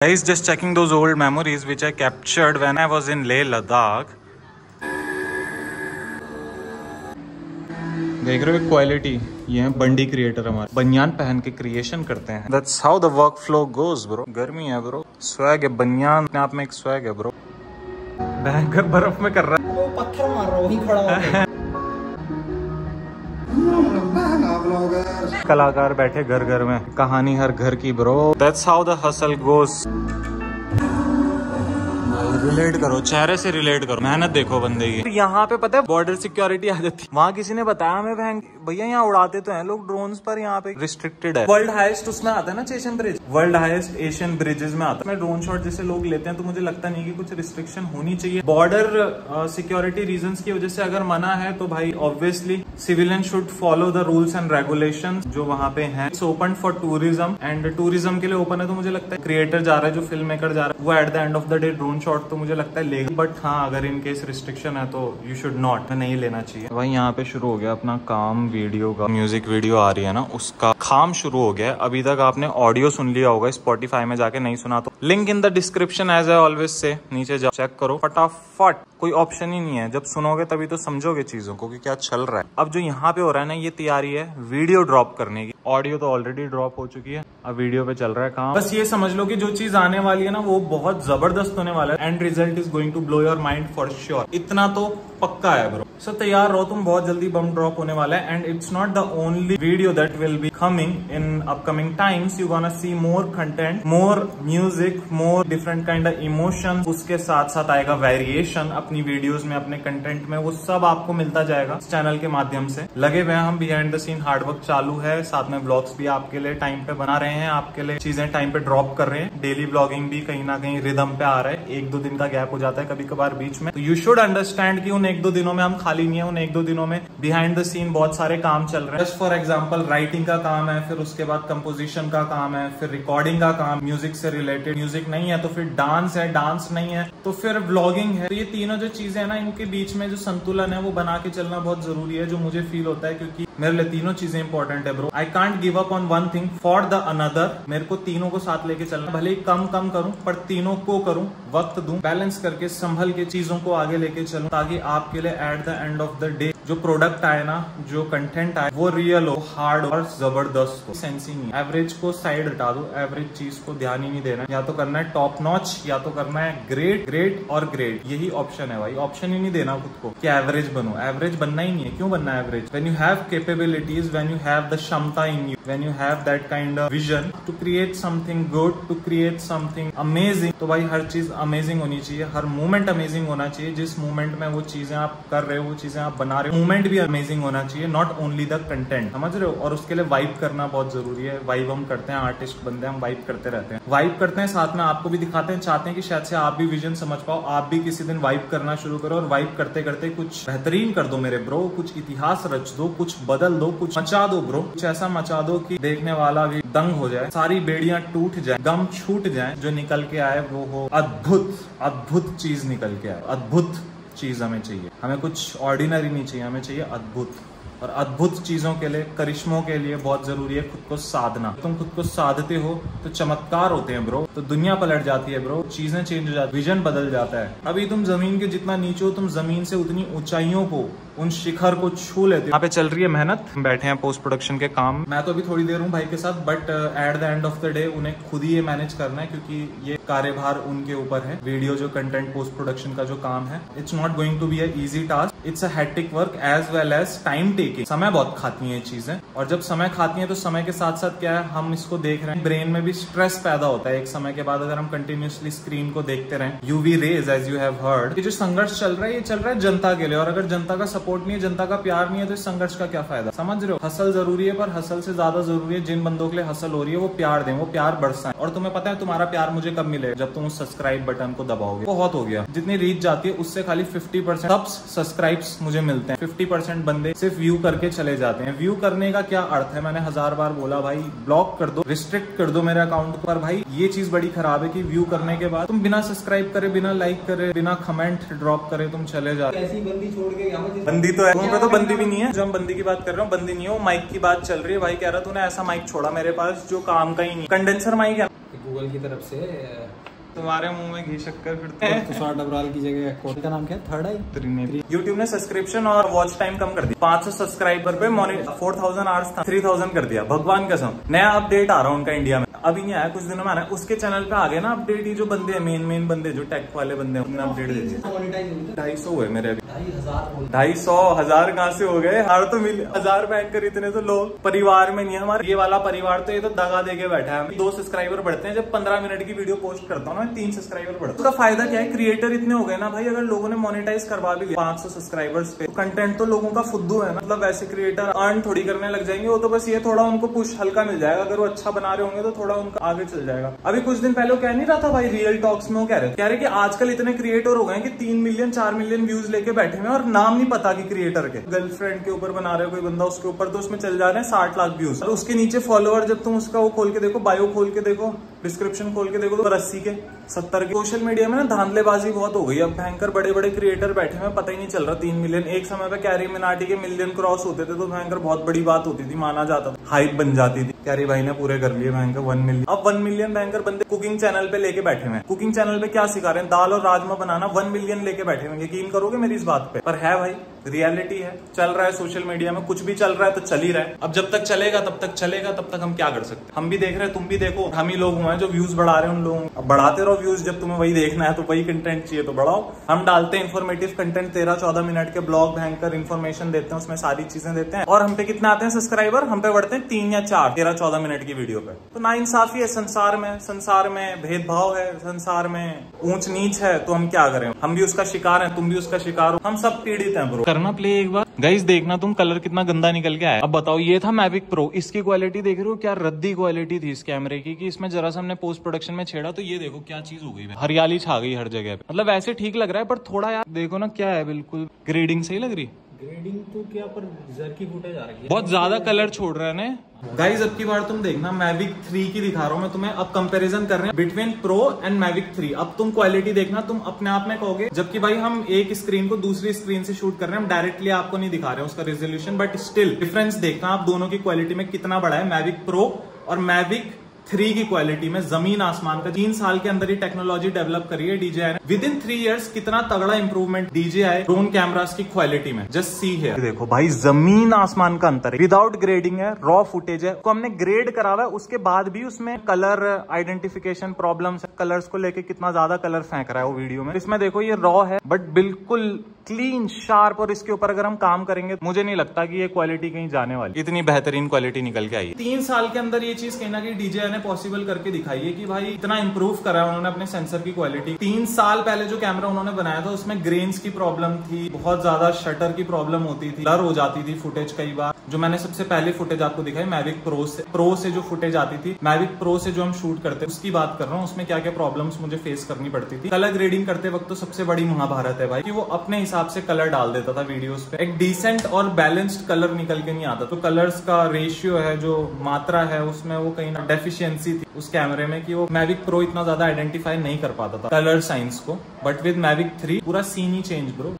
Guys, just checking those old memories which I captured when I was in Leh Ladakh. देख रहे हो quality, ये है बंडी creator हमारे, बनियान पहन के क्रिएशन करते हैं. That's how the work flow goes, bro. गर्मी है ब्रो, स्वैग है, बनियान अपने आप में एक स्वैग है ब्रो. भयंकर बर्फ में कर रहा है, वो पत्थर मार रहा है, वहीं खड़ा है. कलाकार बैठे घर घर में, कहानी हर घर की bro. That's how the hustle goes. Relate करो, चेहरे से रिलेट करो, मेहनत देखो बंदे की. यहाँ पे पता है बॉर्डर सिक्योरिटी आ जाती है. वहाँ किसी ने बताया हमें, भैया यहाँ उड़ाते तो हैं लोग ड्रोन्स पर, यहाँ पे रिस्ट्रिक्टेड है. वर्ल्ड हाईएस्ट उसमें आता है ना Asian bridge, world highest Asian bridges में आता है. ड्रोन शॉट जैसे लोग लेते हैं तो मुझे लगता नहीं कि कुछ रिस्ट्रिक्शन होनी चाहिए. बॉर्डर सिक्योरिटी रीजंस की वजह से अगर मना है तो भाई obviously civilian should follow the rules and regulations जो वहाँ पे हैं. It's open for tourism and tourism के लिए ओपन है. तो मुझे लगता है क्रिएटर जा रहा है, जो फिल्म मेकर जा रहा है, वो at the end of the day drone shot तो मुझे लगता है लेगा. बट हाँ, अगर इन केस रिस्ट्रिक्शन है तो यू शुड नॉट, नहीं लेना चाहिए. भाई यहाँ पे शुरू हो गया अपना काम, वीडियो का, म्यूजिक वीडियो आ रही है ना, उसका काम शुरू हो गया. अभी तक आपने ऑडियो सुन लिया होगा, स्पॉटिफाई में जाके नहीं सुना तो link in the description as I always say, नीचे जाओ चेक करो फटाफट. कोई ऑप्शन ही नहीं है, जब सुनोगे तभी तो समझोगे चीजों को कि क्या चल रहा है. अब जो यहाँ पे हो रहा है ना, ये तैयारी है वीडियो ड्रॉप करने की. ऑडियो तो ऑलरेडी ड्रॉप हो चुकी है, अब वीडियो पे चल रहा है काम. बस ये समझ लो कि जो चीज आने वाली है ना, वो बहुत जबरदस्त होने वाला है. End result is going to blow your mind for sure. इतना तो पक्का है ब्रो. सो तैयार रहो तुम, बहुत जल्दी बम ड्रॉप होने वाला है. And it's not the only video that will be coming in upcoming times. You gonna see more content, more music, more different kind of emotion. उसके साथ साथ आएगा वेरिएशन अपनी वीडियोस में, अपने कंटेंट में. वो सब आपको मिलता जाएगा इस चैनल के माध्यम से. लगे हुए हैं हम, बिहाइंड द सीन हार्डवर्क चालू है. साथ में व्लॉग्स भी आपके लिए टाइम पे बना रहे हैं, आपके लिए चीजें टाइम पे ड्रॉप कर रहे हैं. डेली व्लॉगिंग भी कहीं ना कहीं रिदम पे आ रहा है. 1-2 दिन का गैप हो जाता है कभी कभार बीच में. तो यू शुड अंडरस्टैंड कि उन 1-2 दिनों में हम खाली नहीं है. उन 1-2 दिनों में बिहाइंड द सीन बहुत सारे काम चल रहे हैं. जस्ट फॉर एग्जांपल राइटिंग का काम है, फिर उसके बाद कंपोजिशन का काम है, फिर रिकॉर्डिंग का काम, म्यूजिक से रिलेटेड. म्यूजिक नहीं है तो फिर डांस है, डांस नहीं है तो फिर व्लॉगिंग है. तो ये तीनों जो चीजें है ना, इनके बीच में जो संतुलन है वो बना के चलना बहुत जरूरी है, जो मुझे फील होता है. क्योंकि मेरे लिए तीनों चीजें इंपॉर्टेंट है bro. I can't give up on one thing for the another. मेरे को तीनों को साथ लेके चलना. भले ही कम करूं पर तीनों को करूं, वक्त दूं, बैलेंस करके संभल के चीजों को आगे लेके चलूं, ताकि आपके लिए at the end of the day जो प्रोडक्ट आए ना, जो कंटेंट आए, वो रियल हो, हार्ड और जबरदस्त हो. सेंस ही नहीं. एवरेज को साइड हटा दो, एवरेज चीज को ध्यान ही नहीं देना. या तो करना है टॉप नॉच, या तो करना है ग्रेट, ग्रेट और ग्रेट. यही ऑप्शन है भाई. ऑप्शन ही नहीं देना खुद को कि एवरेज बनो. एवरेज बनना ही नहीं है. क्यों बनना है average? When you have capabilities, when you have the क्षमता in you, when you have that kind of vision to create something good, to create something amazing, तो भाई हर चीज अमेजिंग होनी चाहिए. हर मोमेंट अमेजिंग होना चाहिए. जिस मोमेंट में वो चीजें आप कर रहे हो, वो चीजें आप बना रहे हो, मोमेंट भी अमेजिंग होना चाहिए, नॉट ओनली द कंटेंट. समझ रहे हो? और उसके लिए वाइब करना बहुत जरूरी है. वाइब हम करते हैं, आर्टिस्ट बंदे हम वाइब करते रहते हैं. वाइब करते हैं, साथ में आपको भी दिखाते हैं, चाहते हैं कि शायद से आप भी विजन समझ पाओ, आप भी किसी दिन वाइब करना शुरू करो. और वाइब करते करते कुछ बेहतरीन कर दो मेरे ब्रो. कुछ इतिहास रच दो, कुछ बदल दो, कुछ मचा दो ब्रो. कुछ ऐसा मचा दो कि देखने वाला भी दंग हो जाए, सारी बेड़ियां टूट जाए, गम छूट जाए. जो निकल के आए वो हो अद्भुत, अद्भुत चीज निकल के आए. अद्भुत चीज हमें चाहिए. हमें कुछ ऑर्डिनरी नहीं चाहिए, हमें चाहिए अद्भुत. और अद्भुत चीजों के लिए, करिश्मों के लिए बहुत जरूरी है खुद को साधना. तुम खुद को साधते हो तो चमत्कार होते हैं ब्रो. तो दुनिया पलट जाती है ब्रो, चीजें चेंज हो जाती, विजन बदल जाता है. अभी तुम जमीन के जितना नीचे हो, तुम जमीन से उतनी ऊंचाइयों को, उन शिखर को छू लेते हो. यहाँ पे चल रही है मेहनत, बैठे हैं पोस्ट प्रोडक्शन के काम. मैं तो अभी थोड़ी देर हूँ भाई के साथ, but at the end of the day उन्हें खुद ही ये मैनेज करना है, क्योंकि ये कार्यभार उनके ऊपर है. वीडियो जो कंटेंट पोस्ट प्रोडक्शन का जो काम है, it's not going to be a easy task. It's a hectic work as well as time taking. समय बहुत खाती है ये चीजें. और जब समय खाती है तो समय के साथ साथ क्या है, हम इसको देख रहे हैं, ब्रेन में भी स्ट्रेस पैदा होता है एक समय के बाद, अगर हम कंटिन्यूअसली स्क्रीन को देखते रहें. UV rays, as you have heard. ये जो संघर्ष चल रहा है, ये चल रहा है जनता के लिए. और अगर जनता का सपोर्ट नहीं है, जनता का प्यार नहीं है, तो इस संघर्ष का क्या फायदा? समझ रहे हो? हसल जरूरी है, पर हसल से ज्यादा जरूरी है, जिन बंदों के लिए हसल हो रही है वो प्यार दें, वो प्यार बरसाएं. और तुम्हें पता है तुम्हारा प्यार मुझे कब मिलेगा? जब तुम उस सब्सक्राइब बटन को दबाओगे. बहुत हो गया. जितनी रीच जाती है उससे खाली 50% सब्सक्राइब्स मुझे मिलते हैं. 50% बंदे सिर्फ व्यू करके चले जाते हैं. व्यू करने का क्या अर्थ है? मैंने 1000 बार बोला भाई, ब्लॉक कर दो, रिस्ट्रिक्ट कर दो मेरे अकाउंट पर. भाई ये चीज बड़ी खराब है कि व्यू करने के बाद तुम बिना सब्सक्राइब करे, बिना लाइक करे, बिना कमेंट ड्रॉप करे तुम चले जाते. ऐसी बंदी छोड़ के बंदी तो है, उनका तो बंदी भी नहीं है. जो हम बंदी की बात कर रहे हो, बंदी नहीं है वो, माइक की बात चल रही है. भाई कह रहा तूने ऐसा माइक छोड़ा मेरे पास जो काम का ही नहीं. कंडेंसर माइक है, गूगल की तरफ से तुम्हारे मुंह में घी शक्कर फिरते हैं। तुषार डबराल की जगह कोर्ट का नाम क्या है? थर्ड आई। यूट्यूब ने सब्सक्रिप्शन और वॉच टाइम कम कर दिया। 500 सब्सक्राइबर पे 4000 आवर्स था 3000 कर दिया। भगवान कसम, नया अपडेट आ रहा है उनका इंडिया में, अभी नहीं आया, कुछ दिनों में आना है। उसके चैनल पे आ गया ना अपडेट। ये जो बंदे हैं मेन बंदे जो टेक वाले बंदे हैं, उन्होंने अपडेट दे दिया। 250 हुए मेरे अभी। 250,000 कहाँ से हो गए? हर तो 1000 बैंकर इतने तो लोग परिवार में नहीं है हमारे। ये वाला परिवार तो ये तो दगा दे के बैठा है। 2 सब्सक्राइबर बढ़ते हैं जब 15 मिनट की वीडियो पोस्ट करता हूँ ना, 3 सब्सक्राइबर बढ़ते हैं। उसका फायदा क्या है? क्रिएटर इतने हो गए ना भाई, अगर लोगों ने मोनेटाइज करवा भी लिया 500 सब्सक्राइबर्स पे, तो कंटेंट तो लोगों का फुद्दू है ना। मतलब वैसे क्रिएटर अर्न थोड़ी करने लग जाएंगे, वो तो बस ये थोड़ा उनको पुश हल्का मिल जाएगा। अगर वो अच्छा बना रहे होंगे तो थोड़ा उनका आगे चल जाएगा। अभी कुछ दिन पहले वो कह नहीं रहा था भाई, रियल टॉक्स में वो कह रहे कि आजकल इतने क्रिएटर हो गए कि 3 मिलियन 4 मिलियन व्यूज लेके बैठे हैं और नाम नहीं पता कि क्रिएटर के। गर्लफ्रेंड के ऊपर बना रहे हो कोई बंदा, उसके ऊपर तो उसमें चल जा रहे हैं 60 लाख व्यूज, और उसके नीचे फॉलोअर जब तुम उसका वो खोल के देखो, बायो खोल के देखो, डिस्क्रिप्शन खोल के देखो, तो 80 के 70 के। सोशल मीडिया में ना धांधलेबाजी बहुत हो गई। अब भयंकर बड़े बड़े क्रिएटर बैठे हैं, पता ही नहीं चल रहा 3 मिलियन। एक समय पे कैरी मिनाटी के मिलियन क्रॉस होते थे तो भयंकर बहुत बड़ी बात होती थी, माना जाता था, हाइप बन जाती थी। कैरी भाई ने पूरे कर लिए भयंकर 1 मिलियन। अब 1 मिलियन भयंकर बंदे कुकिंग चैनल पे लेके बैठे हुए हैं। कुकिंग चैनल पे क्या सिखा रहे हैं? दाल और राजमा बनाना। 1 मिलियन लेके बैठे हुए। यकीन करोगे मेरी इस बात पे? पर है भाई, रियलिटी है। चल रहा है सोशल मीडिया में, कुछ भी चल रहा है तो चल ही रहा है। अब जब तक चलेगा तब तक चलेगा, तब तक हम क्या कर सकते हैं? हम भी देख रहे हैं, तुम भी देखो। हम ही लोग हुए हैं जो व्यूज बढ़ा रहे हैं उन लोगों। अब बढ़ाते रहो व्यूज, जब तुम्हें वही देखना है तो वही कंटेंट चाहिए तो बढ़ाओ। हम डालते हैं इन्फॉर्मेटिव कंटेंट, 13-14 मिनट के ब्लॉग, भयंकर इन्फॉर्मेशन देते हैं, उसमें सारी चीजें देते हैं। और हम पे कितने आते हैं सब्सक्राइबर? हम पे बढ़ते हैं 3 या 4 13-14 मिनट की वीडियो पे। तो ना इंसाफी है संसार में भेदभाव है, संसार में ऊंच नीच है, तो हम क्या करें? हम भी उसका शिकार हैं, तुम भी उसका शिकार हो, हम सब पीड़ित हैं ब्रो। करना प्ले एक बार गाइस, देखना तुम कलर कितना गंदा निकल के आया। अब बताओ, ये था मैविक प्रो, इसकी क्वालिटी देख रहे हो? क्या रद्दी क्वालिटी थी इस कैमरे की कि इसमें जरा सा हमने पोस्ट प्रोडक्शन में छेड़ा तो ये देखो क्या चीज हो गई, हरियाली छा गई हर जगह पे। मतलब वैसे ठीक लग रहा है, पर थोड़ा यार देखो ना क्या है, बिल्कुल ग्रेडिंग सही लग रही। ग्रेडिंग तो क्या, पर जर की फुटेज आ रही है, बहुत ज्यादा कलर छोड़ रहा है ना गाइस। अब की बार तुम देखना, मैविक 3 की दिखा रहा हूं मैं तुम्हें। अब कंपैरिजन कर रहे हैं बिटवीन प्रो एंड मैविक 3। अब तुम क्वालिटी देखना, तुम अपने आप में कहोगे। जबकि भाई हम एक स्क्रीन को दूसरी स्क्रीन से शूट कर रहे हैं, हम डायरेक्टली आपको नहीं दिखा रहे हैं उसका रेजोल्यूशन, बट स्टिल डिफरेंस देखना आप दोनों की क्वालिटी में कितना बड़ा है। मैविक प्रो और मैविक 3 की क्वालिटी में जमीन आसमान का। 3 साल के अंदर ही टेक्नोलॉजी डेवलप करी है DJI ने। विद इन 3 इयर्स कितना तगड़ा इंप्रूवमेंट DJI ड्रोन कैमरास की क्वालिटी में। जस्ट सी है, देखो भाई जमीन आसमान का अंतर है। विदाउट ग्रेडिंग है, रॉ फुटेज है, तो हमने ग्रेड करा हुआ है, उसके बाद भी उसमें कलर आइडेंटिफिकेशन प्रॉब्लम्स है। कलर्स को लेके कितना ज्यादा कलर फेंक रहा है वो वीडियो में। इसमें देखो ये रॉ है बट बिल्कुल क्लीन शार्प, और इसके ऊपर अगर हम काम करेंगे मुझे नहीं लगता कि ये क्वालिटी कहीं जाने वाली। इतनी बेहतरीन क्वालिटी निकल के आई है। 3 साल के अंदर ये चीज कहीं ना कहीं DJI ने पॉसिबल करके दिखाई है कि भाई इतना इंप्रूव करा है उन्होंने अपने सेंसर की क्वालिटी। 3 साल पहले जो कैमरा उन्होंने बनाया था उसमें ग्रेन्स की प्रॉब्लम थी, बहुत ज्यादा शटर की प्रॉब्लम होती थी, ब्लर हो जाती थी फुटेज कई बार। जो मैंने सबसे पहले फुटेज आपको दिखाई मैविक प्रो से जो फुटेज आती थी, मैविक प्रो से जो हम शूट करते उसकी बात कर रहा हूँ, उसमें क्या क्या प्रॉब्लम्स मुझे फेस करनी पड़ती थी। कलर ग्रेडिंग करते वक्त तो सबसे बड़ी महाभारत है भाई कि वो अपने हिसाब से कलर डाल देता था वीडियोस पे। एक डिसेंट और बैलेंस्ड कलर निकल के नहीं आता। तो कलर्स का रेशियो है, जो मात्रा है, उसमें वो कहीं ना डेफिशिएंसी थी उस कैमरे में कि वो मैविक प्रो इतना ज्यादा आइडेंटिफाई नहीं कर पाता था कलर साइंस को। बट विद मैविक 3 पूरा सीन ही चेंज ब्रो।